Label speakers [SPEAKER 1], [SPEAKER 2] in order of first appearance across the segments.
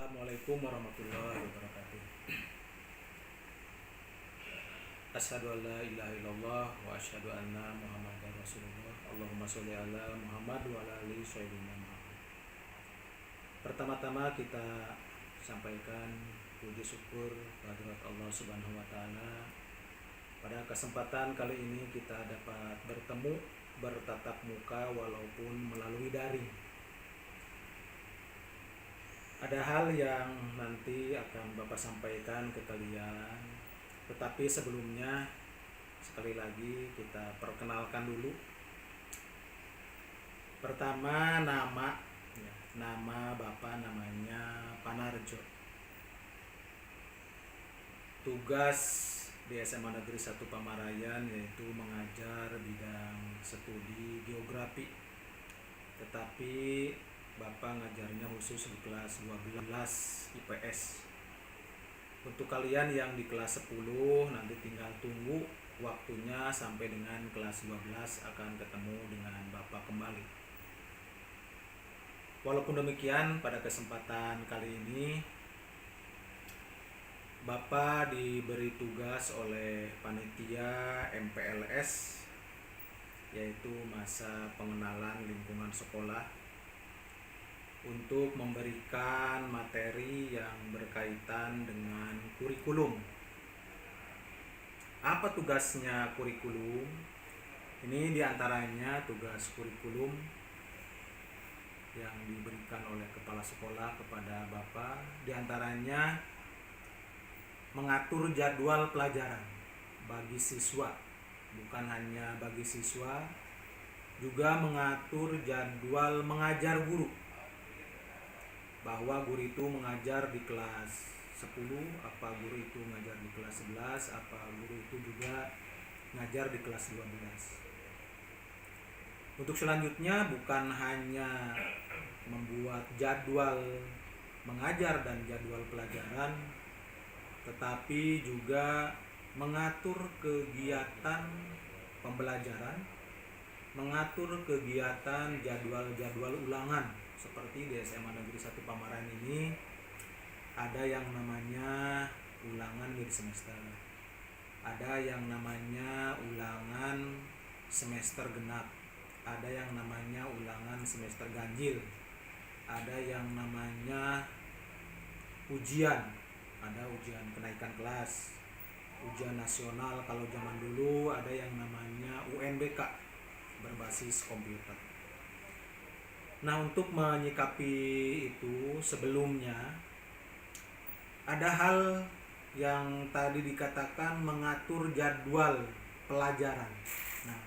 [SPEAKER 1] Assalamualaikum warahmatullahi wabarakatuh. Asyhadu an la ilaha illallah wa asyhadu anna Muhammadar Rasulullah. Allahumma sholli ala Muhammad wa ala ali sayyidina Muhammad. Pertama-tama kita sampaikan puji syukur kehadirat Allah Subhanahu wa taala. Pada kesempatan kali ini kita dapat bertemu bertatap muka walaupun melalui daring. Ada hal yang nanti akan Bapak sampaikan ke kalian, tetapi sebelumnya sekali lagi kita perkenalkan dulu. Pertama, nama Bapak namanya Panarjo. Tugas di SMA Negeri 1 Pamarayan yaitu mengajar bidang studi geografi, tetapi Bapak ngajarnya khusus di kelas 12 IPS. Untuk kalian yang di kelas 10 nanti tinggal tunggu waktunya sampai dengan kelas 12 akan ketemu dengan Bapak kembali. Walaupun demikian, pada kesempatan kali ini Bapak diberi tugas oleh panitia MPLS, yaitu masa pengenalan lingkungan sekolah, untuk memberikan materi yang berkaitan dengan kurikulum. Apa tugasnya kurikulum? Ini diantaranya tugas kurikulum yang diberikan oleh kepala sekolah kepada Bapak, diantaranya mengatur jadwal pelajaran bagi siswa, bukan hanya bagi siswa, juga mengatur jadwal mengajar guru, bahwa guru itu mengajar di kelas 10, apa guru itu mengajar di kelas 11, apa guru itu juga mengajar di kelas 12. Untuk selanjutnya bukan hanya membuat jadwal mengajar dan jadwal pelajaran, tetapi juga mengatur kegiatan pembelajaran, mengatur kegiatan jadwal-jadwal ulangan. Seperti di SMA Negeri 1 Pamarayan ini ada yang namanya ulangan mid semester, ada yang namanya ulangan semester genap, ada yang namanya ulangan semester ganjil, ada yang namanya ujian, ada ujian kenaikan kelas, ujian nasional kalau zaman dulu, ada yang namanya UNBK berbasis komputer. Nah, untuk menyikapi itu, sebelumnya ada hal yang tadi dikatakan mengatur jadwal pelajaran. Nah,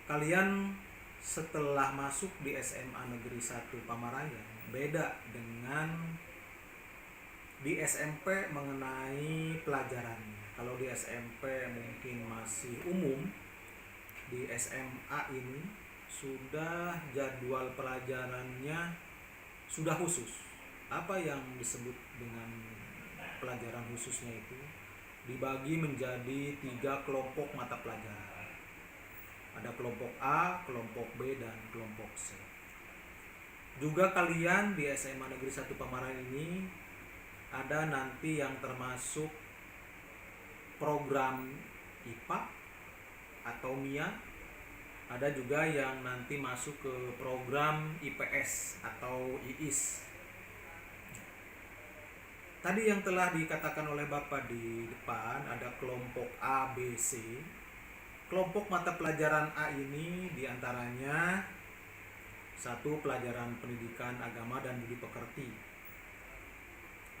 [SPEAKER 1] kalian setelah masuk di SMA Negeri 1 Pamarayan beda dengan di SMP mengenai pelajarannya. Kalau di SMP mungkin masih umum, di SMA ini sudah jadwal pelajarannya sudah khusus. Apa yang disebut dengan pelajaran khususnya itu dibagi menjadi 3 kelompok mata pelajaran. Ada kelompok A, kelompok B, dan kelompok C. Juga kalian di SMA Negeri 1 Pamarayan ini ada nanti yang termasuk program IPA atau MIA, ada juga yang nanti masuk ke program IPS atau IIS. Tadi yang telah dikatakan oleh Bapak di depan, ada kelompok A, B, C. Kelompok mata pelajaran A ini diantaranya 1 pelajaran pendidikan agama dan budi pekerti,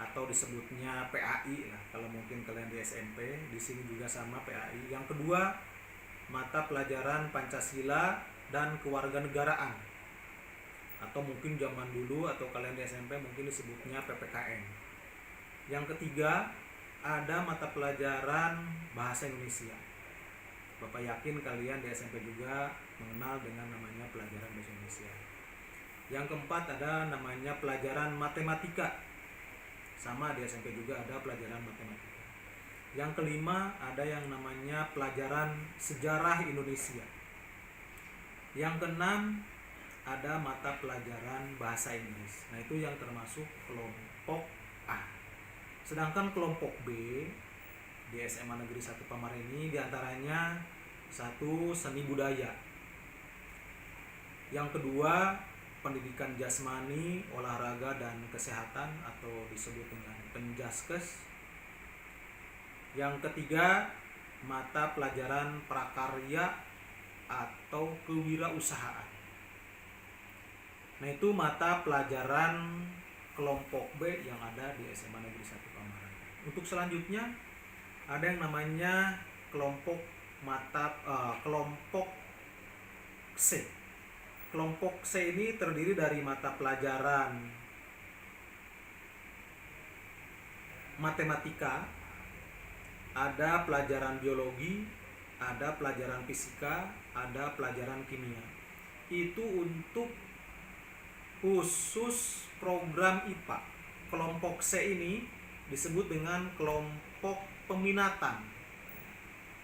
[SPEAKER 1] atau disebutnya PAI lah kalau mungkin kalian di SMP, di sini juga sama PAI. Yang kedua, mata pelajaran Pancasila dan kewarganegaraan, atau mungkin zaman dulu atau kalian di SMP mungkin disebutnya PPKN. Yang ketiga, ada mata pelajaran bahasa Indonesia. Bapak yakin kalian di SMP juga mengenal dengan namanya pelajaran bahasa Indonesia. Yang keempat, ada namanya pelajaran matematika. Sama di SMP juga ada pelajaran matematika. Yang kelima, ada yang namanya pelajaran sejarah Indonesia. Yang keenam, ada mata pelajaran bahasa Inggris. Nah, itu yang termasuk kelompok A. Sedangkan kelompok B di SMA Negeri 1 Pamara ini diantaranya satu, seni budaya. Yang kedua, pendidikan jasmani, olahraga dan kesehatan atau disebut dengan penjaskes. Yang ketiga, mata pelajaran prakarya atau kewirausahaan. Nah, itu mata pelajaran kelompok B yang ada di SMA Negeri 1 Pamara. Untuk selanjutnya ada yang namanya kelompok C. Kelompok C ini terdiri dari mata pelajaran matematika, ada pelajaran biologi, ada pelajaran fisika, ada pelajaran kimia. Itu untuk khusus program IPA. Kelompok C ini disebut dengan kelompok peminatan.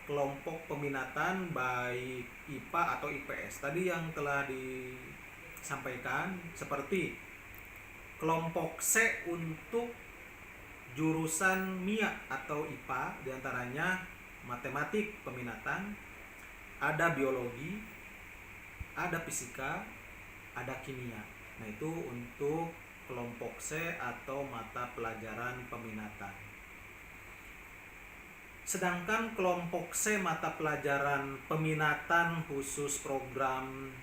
[SPEAKER 1] Kelompok peminatan baik IPA atau IPS. Tadi yang telah disampaikan seperti kelompok C untuk jurusan MIA atau IPA, diantaranya matematik peminatan, ada biologi, ada fisika, ada kimia. Nah, itu untuk kelompok C atau mata pelajaran peminatan. Sedangkan kelompok C mata pelajaran peminatan khusus program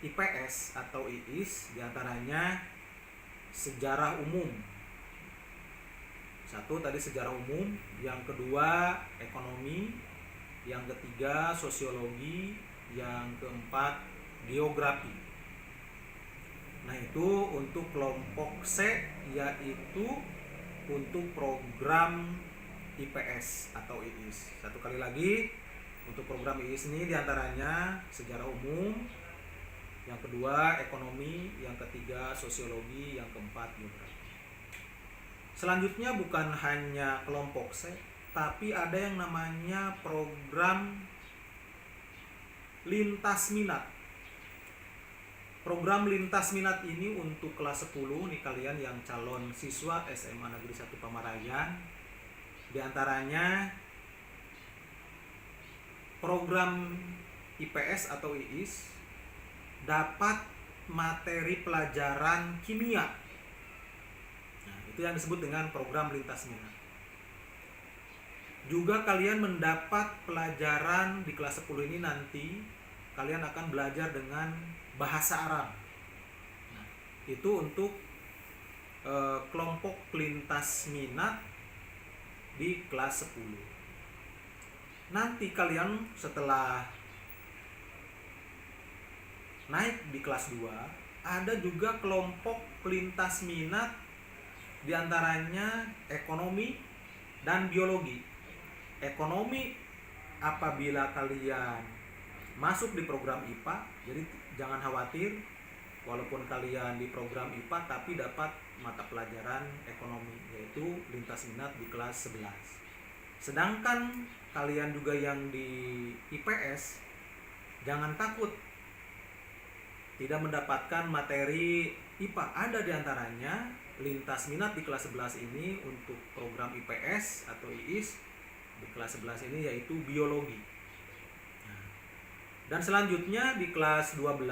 [SPEAKER 1] IPS atau IIS diantaranya sejarah umum. Satu tadi sejarah umum, yang kedua ekonomi, yang ketiga sosiologi, yang keempat geografi. Nah, itu untuk kelompok C, yaitu untuk program IPS atau IIS. Satu kali lagi, untuk program IIS ini diantaranya sejarah umum, yang kedua ekonomi, yang ketiga sosiologi, yang keempat geografi. Selanjutnya bukan hanya kelompok C, tapi ada yang namanya program lintas minat. Program lintas minat ini untuk kelas 10 nih, kalian yang calon siswa SMA Negeri 1 Pamarayan. Di antaranya program IPS atau IIS dapat materi pelajaran kimia. Nah, itu yang disebut dengan program lintas minat. Juga kalian mendapat pelajaran di kelas 10 ini nanti kalian akan belajar dengan bahasa Arab. Nah, itu untuk kelompok lintas minat di kelas 10. Nanti kalian setelah naik di kelas 2, ada juga kelompok lintas minat diantaranya ekonomi dan biologi. Ekonomi apabila kalian masuk di program IPA, jadi jangan khawatir, walaupun kalian di program IPA tapi dapat mata pelajaran ekonomi, yaitu lintas minat di kelas 11. Sedangkan kalian juga yang di IPS, jangan takut tidak mendapatkan materi IPA. Ada diantaranya lintas minat di kelas 11 ini untuk program IPS atau IIS di kelas 11 ini yaitu biologi. Dan selanjutnya di kelas 12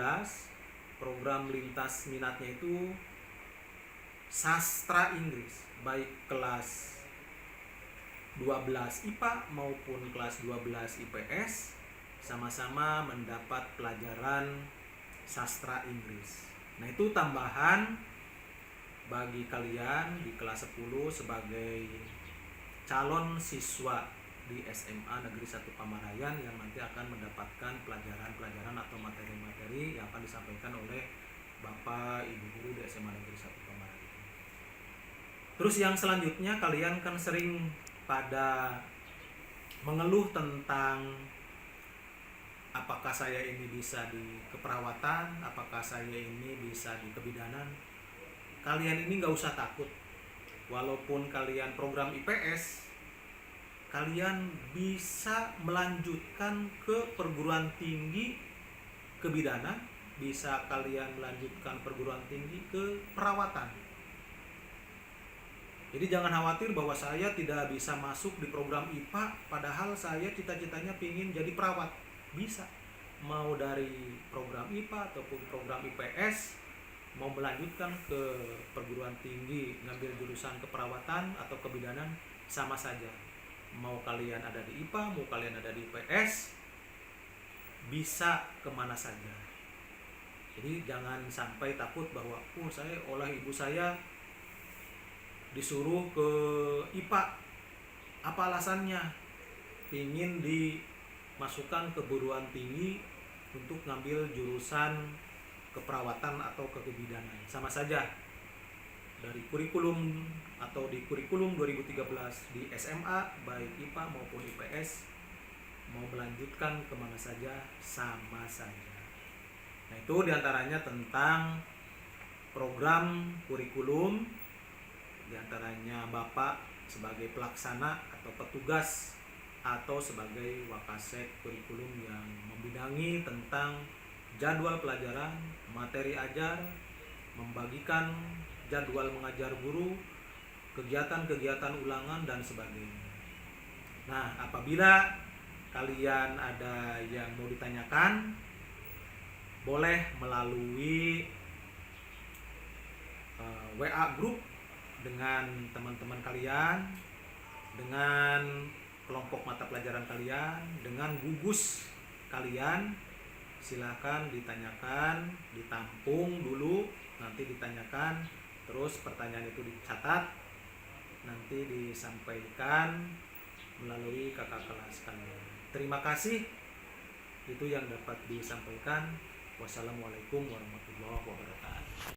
[SPEAKER 1] program lintas minatnya itu sastra Inggris, baik kelas 12 IPA maupun kelas 12 IPS sama-sama mendapat pelajaran sastra Inggris. Nah, itu tambahan bagi kalian di kelas 10 sebagai calon siswa di SMA Negeri 1 Pamarayan yang nanti akan mendapatkan pelajaran-pelajaran atau materi-materi yang akan disampaikan oleh Bapak Ibu guru di SMA Negeri 1 Pamarayan. Terus yang selanjutnya, kalian kan sering pada mengeluh tentang apakah saya ini bisa di keperawatan, apakah saya ini bisa di kebidanan. Kalian ini gak usah takut. Walaupun kalian program IPS, kalian bisa melanjutkan ke perguruan tinggi kebidanan bisa kalian melanjutkan perguruan tinggi ke perawatan. Jadi jangan khawatir bahwa saya tidak bisa masuk di program IPA, padahal saya cita-citanya ingin jadi perawat. Bisa. Mau dari program IPA ataupun program IPS, mau melanjutkan ke perguruan tinggi, ngambil jurusan keperawatan atau kebidanan, sama saja. Mau kalian ada di IPA, mau kalian ada di IPS, bisa kemana saja. Jadi jangan sampai takut bahwa saya oleh ibu saya disuruh ke IPA, apa alasannya? Ingin dimasukkan ke perguruan tinggi untuk ngambil jurusan keperawatan atau kebidanan. Sama saja, dari kurikulum atau di kurikulum 2013 di SMA baik IPA maupun IPS, mau melanjutkan kemana saja sama saja. Nah, itu diantaranya tentang program kurikulum, diantaranya Bapak sebagai pelaksana atau petugas atau sebagai wakasek kurikulum yang membidangi tentang jadwal pelajaran, materi ajar, membagikan jadwal mengajar guru, kegiatan-kegiatan ulangan dan sebagainya. Nah, apabila kalian ada yang mau ditanyakan, boleh melalui WA group dengan teman-teman kalian, dengan kelompok mata pelajaran kalian, dengan gugus kalian. Silakan ditanyakan, ditampung dulu, nanti ditanyakan, terus pertanyaan itu dicatat, nanti disampaikan melalui kakak kelas kalian. Terima kasih, itu yang dapat disampaikan. Wassalamualaikum warahmatullahi wabarakatuh.